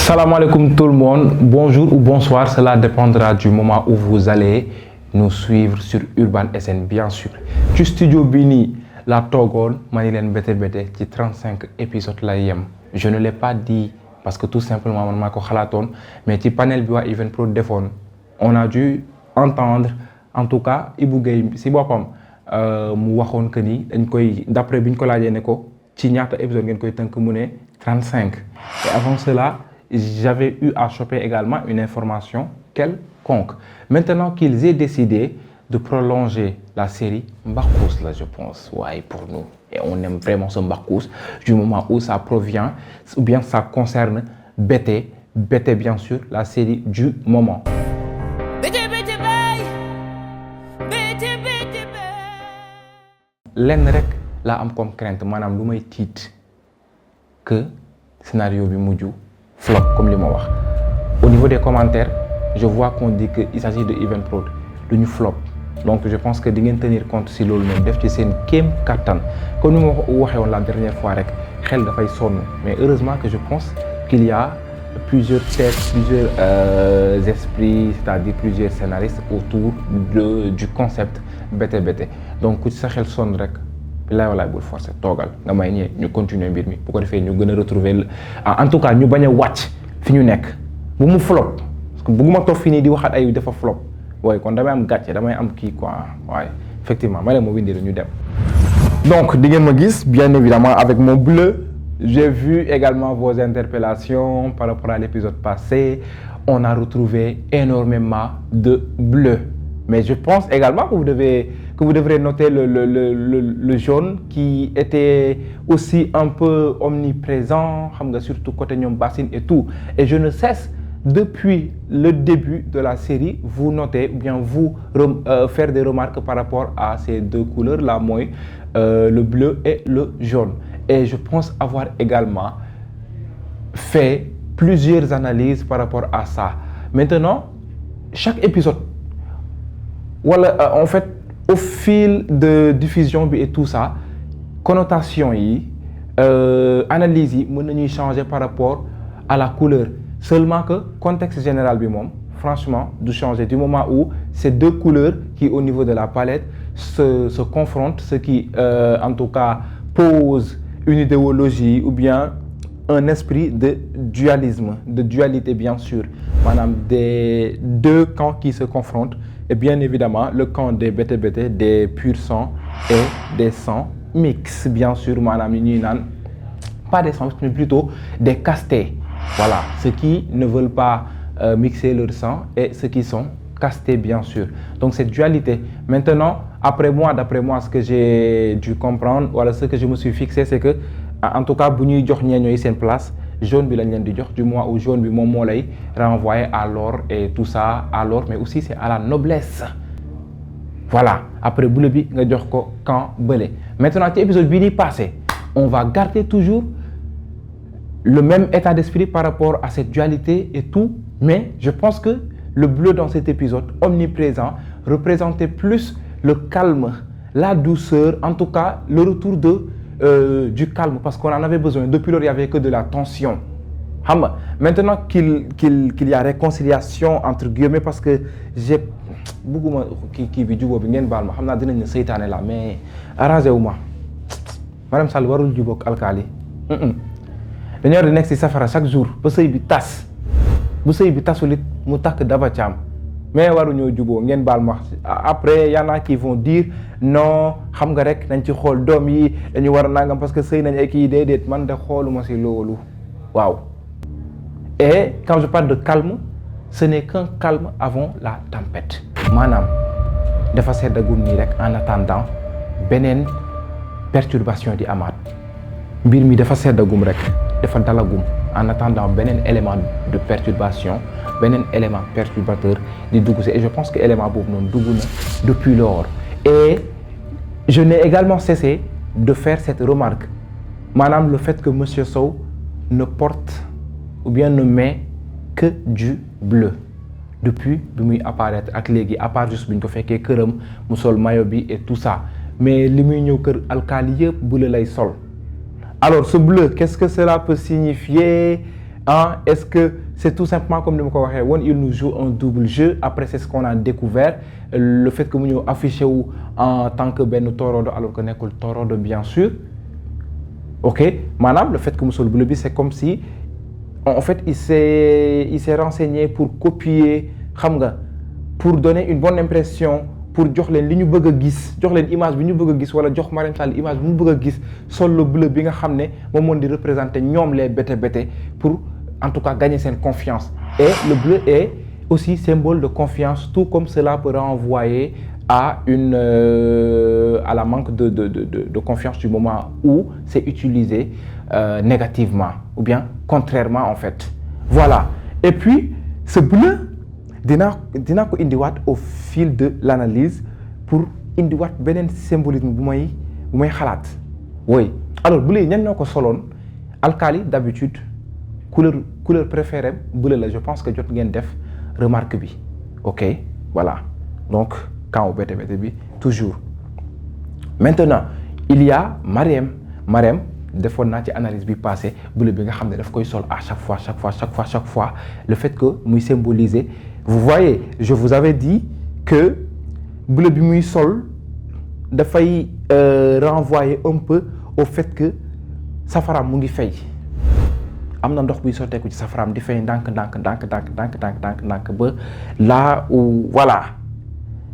Salam alaikum tout le monde, bonjour ou bonsoir, cela dépendra du moment où vous allez nous suivre sur Urban SN bien sûr. Du studio Bini, la Togon, Manilen Bete Bete, qui 35 épisodes la yem. Je ne l'ai pas dit parce que tout simplement, mais qui panel Biwa Event Pro Defon, on a dû entendre, en tout cas, Ibou Gueye, si bopam, mu waxone que ni dañ koy d'après biñ ko laajé né ko ci ñaata épisode ngeen koy tënk mu né 35. Et avant cela, j'avais eu à choper également une information quelconque. Maintenant qu'ils aient décidé de prolonger la série, Mbarkous là je pense, ouais, pour nous. Et on aime vraiment ce Mbarkous du moment où ça provient ou bien ça concerne BT bien sûr, la série du moment. Lenn rek la am comme crainte manam lu may tiit que scénario bi mujju flop comme li ma wax. Au niveau des commentaires, je vois qu'on dit qu'il s'agit de Event Prod, duñu flop. Donc je pense que di ngeen tenir compte si loolu noonu def ci seen kéem kattan comme ni ma waxee woon la dernière fois rek xel dafay sonn mais heureusement que je pense qu'il y a plusieurs têtes, plusieurs esprits, c'est-à-dire plusieurs scénaristes autour du concept BT. Donc ku ci sa xel sonn rek bilaay walaay bul forcer toogal nga may ñee ñu continuer mbir mi bu ko defee ñu gën a retrouver en tout cas ñu bañ a wàcc fi ñu nekk bu mu flop parce que bëgguma toog fii nii di waxaat ay dafa flop waaye kon damay am gàcce damay am kii quoi waaye effectivement ma leen moo windi ñu dem. Donc di ngeen ma gis bien évidemment avec mon bleu. J'ai vu également vos interpellations par rapport à l'épisode passé. On a retrouvé énormément de bleu. Mais je pense également que vous devrez noter le jaune qui était aussi un peu omniprésent, surtout côté Nyom Bassine et tout. Et je ne cesse, depuis le début de la série, vous noter, ou bien vous faire des remarques par rapport à ces deux couleurs-là, moi, le bleu et le jaune. Et je pense avoir également fait plusieurs analyses par rapport à ça. Maintenant, chaque épisode, voilà, en fait, au fil de diffusion et tout ça, connotation, analyse, peut changer par rapport à la couleur. Seulement que le contexte général, franchement, de changer du moment où ces deux couleurs qui, au niveau de la palette, se confrontent, ce qui, en tout cas, pose une idéologie ou bien un esprit de dualisme, de dualité bien sûr. Madame, des deux camps qui se confrontent et bien évidemment le camp des BT, des purs sangs et des sangs mix bien sûr. Madame, pas des sangs mais plutôt des castés. Voilà, ceux qui ne veulent pas mixer leur sang et ceux qui sont castés bien sûr. Donc cette dualité. Maintenant, d'après moi, ce que j'ai dû comprendre, voilà, ce que je me suis fixé, c'est que, en tout cas, si nous avons une place, jaune, du moins où jaune, renvoyé à l'or et tout ça, à l'or, mais aussi c'est à la noblesse. Voilà, après, vous avez quand belé. Maintenant, l'épisode bini passé, on va garder toujours le même état d'esprit par rapport à cette dualité et tout, mais je pense que le bleu dans cet épisode, omniprésent, représentait plus le calme, la douceur, en tout cas le retour du calme, parce qu'on en avait besoin. Depuis lors, il n'y avait que de la tension. Maintenant qu'il y a réconciliation entre guillemets, parce que j'ai beaucoup qui vidéo bi ngeen baal ma xam naa dinañ ne seytaane la mais arrangé wu ma madame Sall warul jubóog alkaali dañoo di nekk si safara chaque jour ba sëy bi tas bu sëy bi tasul it mu takk daba caam mais waruñoo juboo ngeen baal ma après y en a qui vont dire non xam nga rek nañ ci xool doom yi dañu war a nangam parce que sëy nañ ay kii déedéet man de xooluma si loolu waaw. Et quand je parle de calme, ce n'est qu'un calme avant la tempête. Maanaam dafa seddagum nii rek en attendant beneen perturbation di amaat mbir mi dafa seddagum rek dafa dalagum en attendant beneen élément de perturbation beneen élément perturbateur di dugg si et je pense que élément boobu noonu dugg na depuis lors. Et je n'ai également cessé de faire cette remarque maanaam le fait que monsieur Sow ne porte ou bien ne met que du bleu depuis bi muy apparaître ak léegi à part juste bi ñu ko fekkee këram mu sol maillot bi et tout ça mais li muy ñëw kër alkaali yëpp bleu lay sol. Alors ce bleu, qu'est-ce que cela peut signifier? Est-ce que c'est tout simplement comme ni ma ko waxee woon il nous joue un double jeu après c'est ce qu'on a découvert le fait que mu ñëw affiché wu en tant que benn torodo alors que nekkul torodo bien sûr ok maanaam le fait que mu sol bleu bi c'est comme si en fait il s'est renseigné pour copier xam nga pour donner une bonne impression pour jox leen li ñu bëgg a gis jox leen image bi ñu bëgg a gis wala jox Marième Sall image bi mu bëgg a gis sol le bleu bi nga xam ne moom moo di représenter ñoom les bété pour en tout cas gagner seen confiance et le bleu est aussi symbole de confiance tout comme cela peut renvoyer à la manque de confiance du moment où c'est utilisé négativement ou bien contrairement en fait voilà et puis ce bleu dinaa ko indiwaat au fil de l'analyse pour indiwaat beneen symbolisme bu may xalaat oui alors bleu yi ñan ñoo ko soloon alkaali d'habitude couleur préférée bleu la je pense que jot ngeen def remarque bi ok voilà donc camp bété bi toujours maintenant il y a Marième defoon naa ci analyse bi passé bleu bi nga xam ne daf koy sol à chaque fois le fait que muy symboliser vous voyez je vous avais dit que bleu bi muy sol dafay renvoyer un peu au fait que safaraam mu ngi fay am na ndox buy sotteeku ci safaraam di fay ndànk ba là où voilà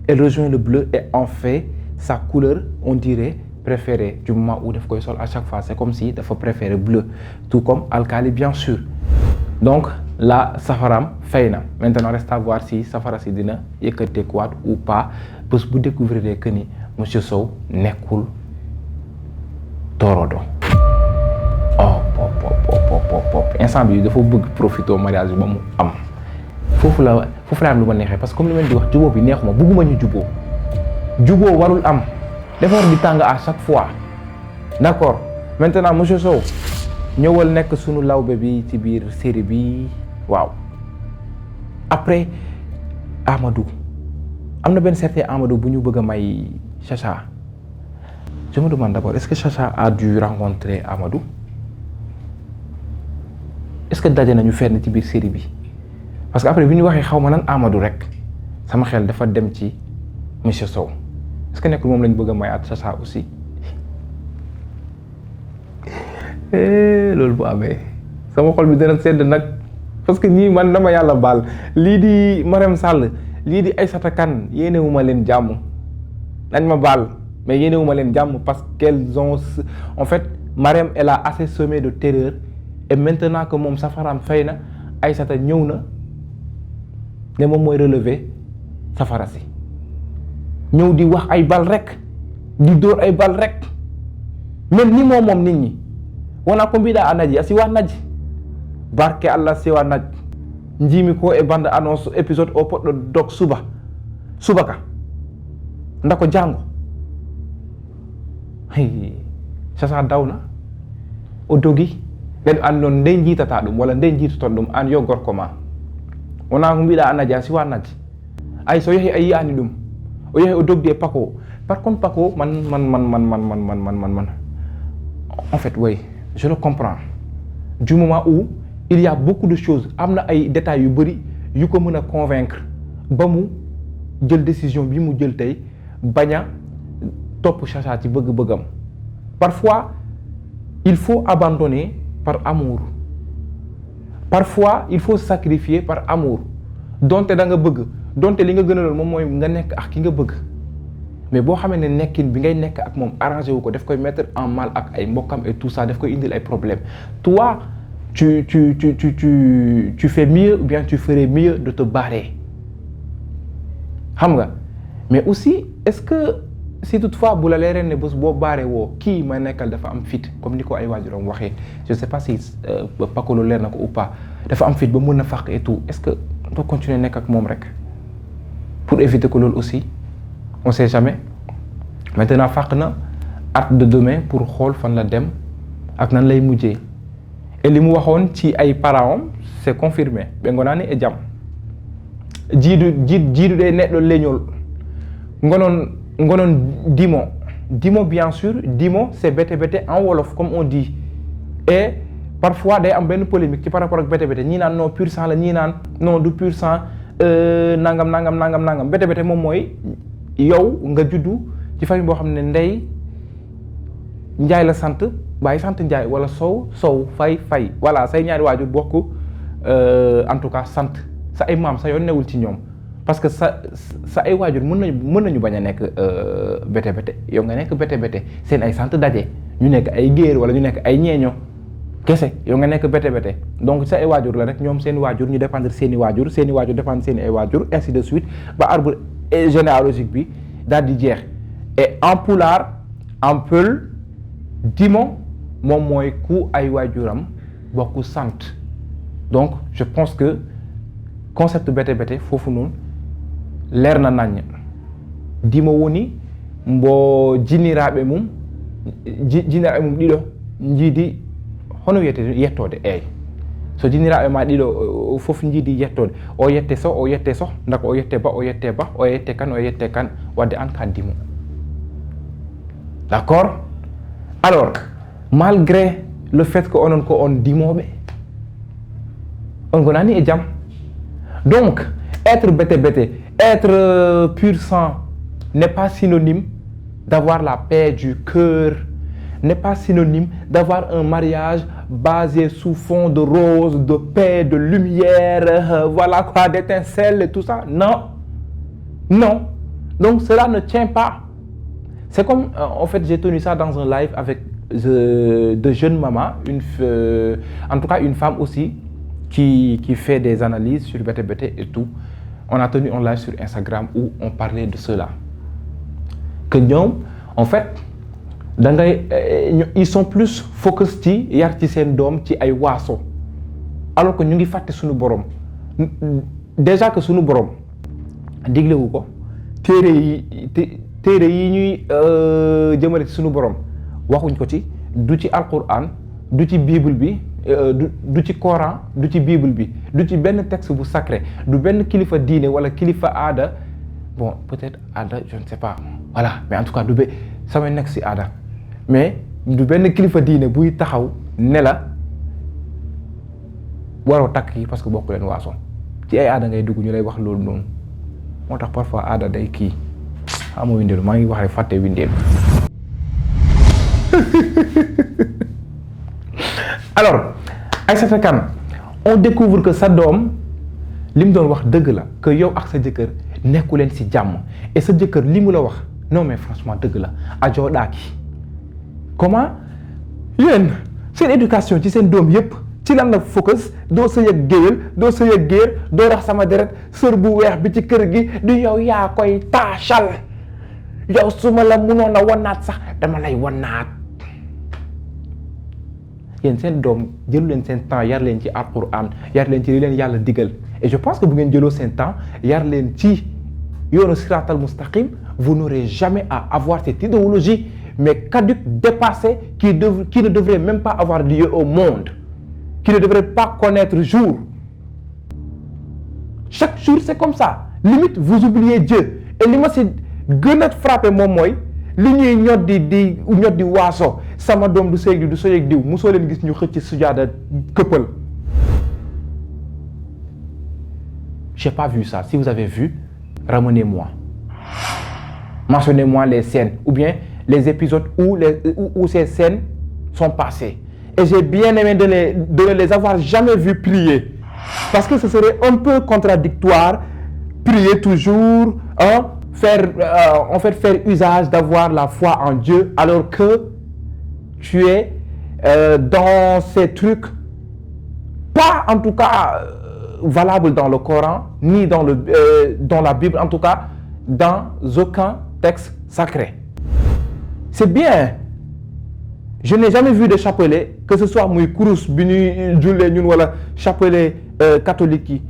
elle rejoint le bleu et en fait sa couleur on dirait préférée du moment où daf koy sol à chaque fois c'est comme si dafa préférer bleu tout comme alkaali bien sûr donc là safaram fay na maintenant reste à voir si safara si dina yëkkateekuwaat ou pas bés bu découvrir que ni monsieur Sow nekkul torodo instant bi dafa bëgg profiter mariage ba mu am foofu la am lu ma neexee parce que comme li ma di wax jubóo bi neexuma bëgguma ñu jubóo warul am dafa war di tàng à chaque fois d'accord maintenant monsieur Sow ñëwal nekk sunu lawbe bi ci biir série bi waaw après Amadou am na benn certain Amadou bu ñu bëgg a may Chacha je me demande d'abord est-ce que Chacha a dû rencontrer Amadou est-ce que daje nañu fenn ci biir série bi parce que après bi ñu waxee xaw ma nan Amadou rek sama xel dafa dem ci monsieur Sow est-ce que nekkul moom lañu bëgg a may at Chacha aussi loolu bu amee sama xol bi dana sedd nag parce que ñii man dama yàlla baal lii di Marième Sall lii di Aïssata Kane yéenewuma leen jàmm nañ ma baal mais yéenewuma leen jàmm parce qu'elles ont en fait Marième elle a assez semé de terreur et maintenant que moom safaraam fay na Aïssata ñëw na ne moom mooy relever safara si ñëw di wax ay bal rek di dóor ay bal rek même ni moom nit ñi wona ko mbiɗa a naji a siwa naji barke Allah siwa naj jiimi ko e bande annonce épisode o poɗɗo dog subaka ndako jango Chacha dawna o dogi ɓen an noon nde jiitata ɗum walla nde jiitoton ɗum an yo gorko ma wona ko mbiɗa a naji a siwa naji ay so yehi a yiyani ɗum o yehi o dogdi e Paco par contre Paco man en fait oui je le comprends du moment où il y a beaucoup de choses am na ay détails yu bëri yu ko mën a convaincre ba mu jël décision bi mu jël tey bañ a topp Chacha ci bëgg-bëggam parfois il faut abandonner par amour parfois il faut sacrifier par amour donte da nga bëgg donte li nga gënaloon moom mooy nga nekk ak ki nga bëgg mais boo xamee ne nekkin bi ngay nekk ak moom arrangé wu ko daf koy mettre en mal ak ay mbokkam et tout ça daf koy indil ay problèmes toi tu fais mieux ou bien tu ferais mieux de te barrer xam nga mais aussi est-ce que si toutefois bu la leeree ne bés boo barré woo kii ma nekkal dafa am fit comme ni ko ay waajuram waxee je sais pas si Paco leer na ko ou pas dafa am fit ba mën na fàq et tout est-ce que doo continuer nekk ak moom rek pour éviter que loolu aussi on sait jamais maintenant fàq na hâte de demain pour xool fan la dem ak nan lay mujjee et li mu waxoon ci ay parents c'est confirmé ɓe gonani e jaam jiiduɗe neɗɗo leñol ngonon dimo bien sûr dimo c'est bété en wolof comme on dit et parfois day am benn polémique ci par rapport ak bété bété ñii naan non pur sang la ñii naan non du pur sang nangam bété bété moom mooy yow nga juddu ci famille boo xam ne ndey Njaay la sant baay sant Njaay wala Sow Fay voilà say ñaari waajur bokk en tout cas sant sa ay maam sa yoon newul ci ñoom parce que sa ay waajur mën nañu bañ a nekk bété bété yow nga nekk bété bété seen ay sant daje ñu nekk ay géer wala ñu nekk ay ñeeño kese yow nga nekk bété bété donc sa ay waajur la rek ñoom seen waajur ñu dépendre seen i waajur dépendre seen i ay waajur ainsi de suite ba arbre généalogique bi daal di jeex et en pulaar en pël Dimo moom mooy ku ay waajuram bokku sant donc je pense que concept bété bété foofu noonu leer na naññ Dimo woni mbo jiniraaɓe mum ɗiɗo jiidi hono wiyete yettode eyyi so jiniraaɓe ma ɗiɗo fof jiidi yettode o yette so dako o yette ba o yette kan wadde an ka Dimo d'accord alors malgré le fait que onon ko on dimoɓe on gonani e jaam donc être bété bété être pur sang n'est pas synonyme d'avoir la paix du cœur, n'est pas synonyme d'avoir un mariage basé sous fond de rose, de paix, de lumière, voilà quoi, d'étincelles et tout ça. Non. Donc cela ne tient pas. C'est comme, en fait, j'ai tenu ça dans un live avec de jeunes mamans, en tout cas une femme aussi qui fait des analyses sur bété bété et tout. On a tenu un live sur Instagram où on parlait de cela. Que ñoom en fait ils sont plus focus ci yar ci seen doom ci ay waaso alors que ñu ngi fàtte suñu borom déjà que suñu borom diglewu ko téere yi ñuy jëmale ci suñu borom waxuñ ko ci du ci alquran du ci bible bi du ci Coran du ci bible bi du ci benn texte bu sacré du benn kilifa diine wala kilifa aada bon peut-être aada je ne sais pas voilà mais en tout cas du be samay nekk si aada mais du benn kilifa diine buy taxaw ne la waroo takk yi parce que bokk leen waaso ci ay aada ngay dugg ñu lay wax loolu noonu moo tax parfois aada day kii amoo windeelu maa ngi wax rek fàtte windeelu alors Aïssata Kane on découvre que sa doom li mu doon wax dëgg la que yow ak sa jëkkër nekku leen ci jàmm et sa jëkkër li mu la wax non mais franchement dëgg la ajo daaki comment yéen seen éducation ci seen doom yépp ci lan la focus doo sëy ak géwél doo sëy ak géer doo rax sama deret sër bu weex bi ci kër gi du yow yaa koy taachal yow su ma la munoon a wannaat sax dama lay wannaat yéen seen doom jëlu leen seen temps yar leen ci alquran yar leen ci li leen yàlla digal et je pense que bu ngeen jëloo seen temps yar leen ci yoonu siratal mustaqim vous n'aurez jamais à avoir cette idéologie mais caduque, dépassée, qui ne devrait même pas avoir lieu au monde, qui ne devrait pas connaître jour. Chaque jour c'est comme ça. Limite vous oubliez Dieu. Et li ma si gën a frappé moom mooy li ñuy ñot di waaso sama doom du sëy du sëy ak diw mosoo leen gis ñu xëcc sujaada këppal. J'ai pas vu ça. Si vous avez vu, ramenez-moi. Mentionnez-moi les scènes ou bien les épisodes où ces scènes sont passées. Et j'ai bien aimé de ne les avoir jamais vus prier. Parce que ce serait un peu contradictoire, prier toujours, hein, faire usage d'avoir la foi en Dieu alors que tu es dans ces trucs, pas en tout cas valables dans le Coran, ni dans la Bible, en tout cas dans aucun texte sacré. C'est bien. Je n'ai jamais vu de chapelet, que ce soit muy kurus bi ñuy jullee ñun wala chapelet catholique yi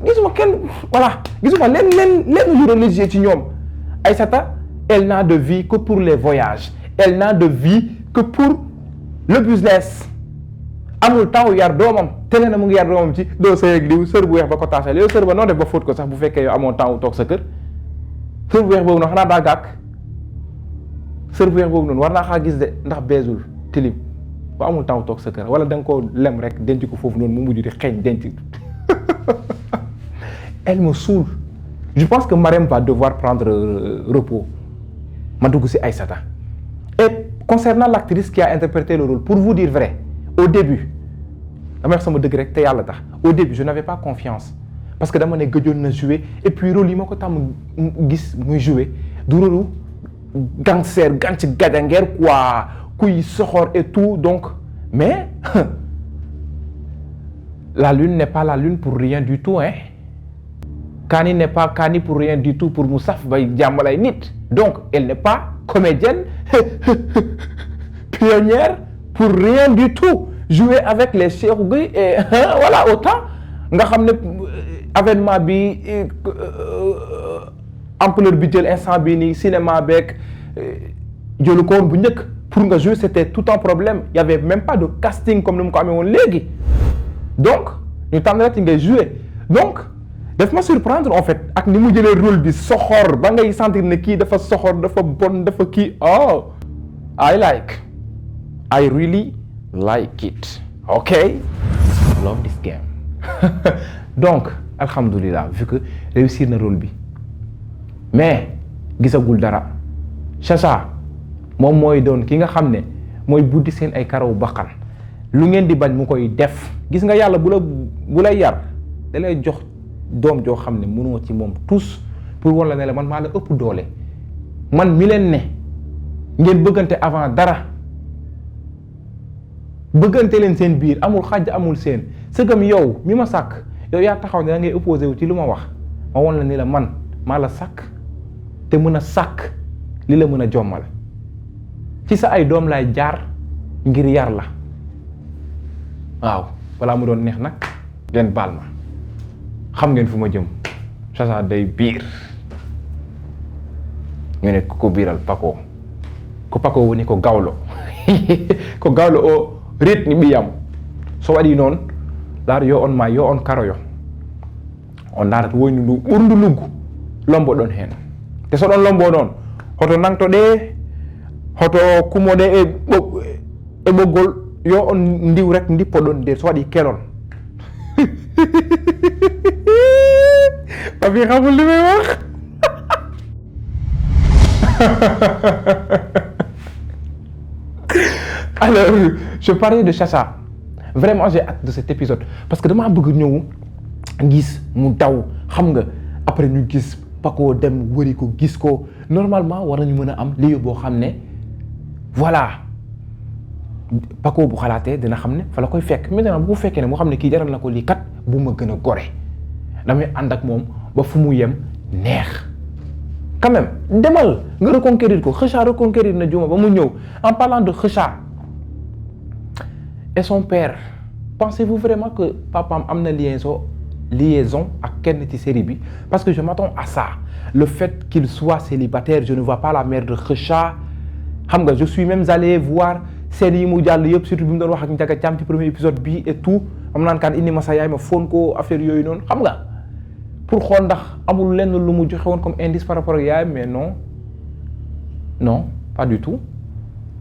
gisuma kenn voilà gisuma leen religieux ci ñoom. Aïssata, elle n'a de vie que pour les voyages, elle n'a de vie que pour le business. Amul temps yar doomam te nee na mu ngi yar doomam ci doo sëy ak diw sër bu weex ba ko taasal yow sër ba noo def ba fóot ko sax bu fekkee yow amoo temps wu toog sa kër sër bu weex boobu noonu xanaa daa gàkk sër bu weex boobu noonu war naa xaa gis de ndax beesul tilim ba amul temps toog sa kër wala da nga ko lem rek denc ko foofu noonu mu mujj di xeeñ denc. Elle me saoule. Je pense que Marème va devoir prendre repos. ma dugg si Aïssata. Et concernant l'actrice qui a interprété le rôle, pour vous dire vrai, au début dama wax sama dëgg rek te yàlla tax au début je n'avais pas confiance parce que dama ne gëjoon na jouer et puis rôle yi ma ko tàmm gis muy jouer du rôle gangster gànc gajangeer quoi kuy soxor et tout donc mais la lune n'est pas la lune pour rien du tout hein. Kani n'est pas Kani pour rien du tout pour mu saf bay jàmbalay nit donc elle n'est pas comédienne pionnière pour rien du tout. Jouer avec les Cheikhou Gueye et voilà autant nga xam ne avènement bi ampleur bi jël instant bi nii cinéma beeg jëlu ko woon bu njëkk pour nga jouer c'était tout un problème il y avait même pas de casting comme ni mu ko amee woon léegi donc ñu tànn rek ngay jouer donc daf ma surprendre en fait ak ni mu jëlee rôle bi soxor ba ngay sentir ne kii dafa soxor dafa bon dafa kii oh I really like it okay love this game donc alhamdulilah vu que réussir na rôle bi mais gisagul dara Chacha moom mooy doon ki nga xam ne mooy buddi seen ay karaw baqan lu ngeen di bañ mu koy def gis nga yàlla bu lay yar da lay jox doom joo xam ne mënoo ci moom tous pour wala ne la man maa la ëpp doole man mi leen ne ngeen bëggante avant dara bëggante leen seen biir amul xàjj amul seen sëgam yow mi ma sàkk yow yaa taxaw ne da ngay opposé wu ci lu ma wax ma won la ni la man maa la sàkk te mën a sàkk li la mën a jommal ci sa ay doom laay jaar ngir yar la waaw balaa mu doon neex nag ngeen baal ma xam ngeen fu ma jëm Chacha day biir ñu ne ko biiral Paco ko Paco woni ko gawlo ko gawlo o retni ɓiyam so waɗi noon laata yo on ma yo on karoyo on darata woynu ndu ɓurndu luggu lombo ɗon hen te so ɗon lombo noon hoto nangtoɗe hoto kumoɗe e ɓoggol yo on ndiw rek dippo ɗon nder so waɗi kelon papi xamul li may wax alors je parlais de Chacha vraiment j'ai hâte de cet épisode parce que damaa bëgg ñëw gis mu daw xam nga après ñu gis Paco dem wëri ko gis ko normalement war nañu mën a am lieu boo xam ne voilà Paco bu xalaatee dina xam ne fa la koy fekk maintenant bu fekkee ne moo xam ne kii jaral na ko lii kat bu ma gën a gore damay ànd ak moom ba fu mu yem neex quand même demal nga reconquérir ko Chacha reconquérir na Juma ba mu ñëw en parlant de Chacha et son père pensez-vous vraiment que papaam am na liaison ak kenn ci série bi parce que je m'attends à ça le fait qu'il soit célibataire je ne vois pas la mère de Chacha xam nga je suis même allé voir scènes yi mu jàll yëpp surtout bi mu doon wax ak Ndiaga Thiam ci premier épisode bi et tout am naan kaan indi ma sa yaay ma foon ko affaire yooyu noonu xam nga pour xool ndax amul lenn lu mu joxe woon comme indice par rapport ak yaayam mais non pas du tout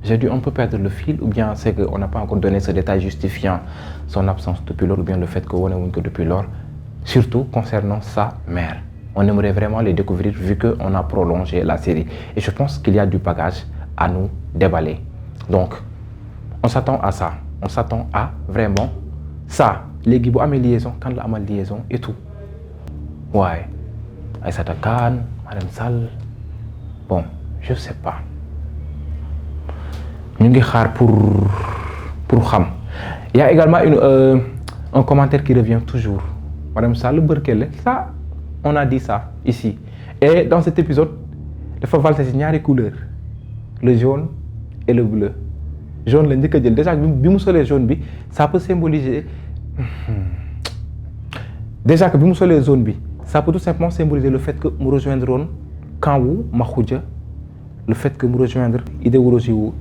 j'ai dû un peu perdre le fil ou bien c'est que on n'a pas encore donné ce détail justifiant son absence depuis lors ou bien le fait que wane wuñ ko depuis lors surtout concernant sa mère on aimerait vraiment les découvrir vu que on a prolongé la série et je pense qu'il y a du bagage à nous déballer donc on s'attend à ça on s'attend à vraiment ça léegi bu amee liaison kan la amal liaison et tout waaye Aïssata Kane Marème Sall bon je sais pas ñu ngi xaar pour xam il y a également un commentaire qui revient toujours Marème Sall bërkele ça on a dit ça ici et dans cet épisode dafa valser ci ñaari couleur le jaune et le bleu jaune la njëkk a jël déjà bi mu solee jaune bi ça peut symboliser déjà que bi mu solee jaune bi ça peut tout simplement symboliser le fait que mu rejoindre woon camp wu Makhoudia le fait que mu rejoindre idéologie wu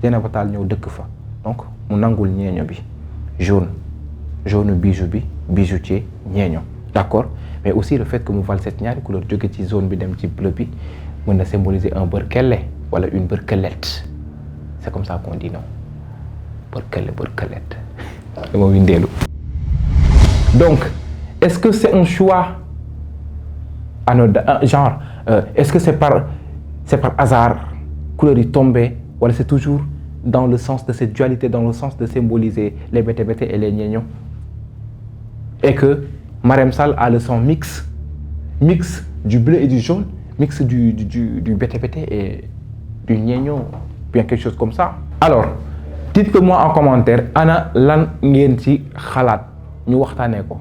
Dieynaba Tall ñëw dëkk fa donc mu nangul ñeeño bi jaune bijou bi bijoutier ñeeño d'accord mais aussi le fait que mu valse ñaari couleur jóge ci jaune bi dem ci bleu bi mën na symboliser un bërkele wala une bërkelette c'est comme ça qu'on dit non Donc est-ce que c'est un choix anodin, genre est-ce que c'est par hasard couleur yi tombé wala c'est toujours dans le sens de cette dualité, dans le sens de symboliser les bété-bété et les ñeeño, et que Marème Sall a le son mix du bleu et du jaune, mix du bété-bété et du ñeeño, bien quelque chose comme ça. Alors dites-le-moi en commentaire ana lan ngeen ci xalaat ñu waxtaanee ko.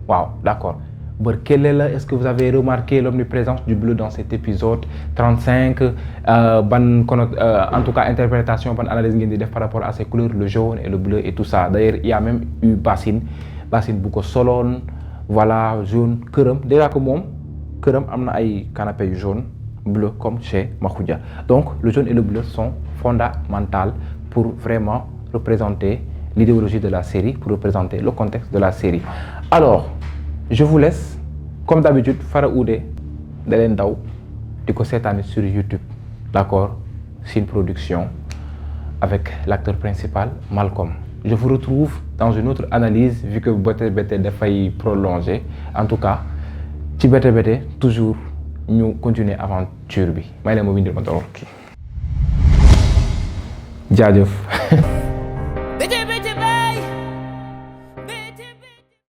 Waaw, d'accord. Est-ce que vous avez remarqué l'omniprésence du bleu dans cet épisode 35? En tout cas, interprétation, bonne analyse par rapport à ces couleurs, le jaune et le bleu et tout ça. D'ailleurs, il y a même eu Bassine Bouko Solon, voilà, jaune, Kerem. Déjà que moi, Kerem a un canapé jaune, bleu, comme chez Makhoudia. Donc, le jaune et le bleu sont fondamentaux pour vraiment représenter l'idéologie de la série, pour représenter le contexte de la série. Alors, je vous laisse, comme d'habitude, Fara Oudé, Delen Daw, du coup cette année sur YouTube, d'accord, c'est une production avec l'acteur principal, Malcolm. Je vous retrouve dans une autre analyse, vu que Bété Bété a failli prolonger. En tout cas, ci Bété Bété, toujours, nous continuons l'aventure. Je vais vous dire, Jaajëf.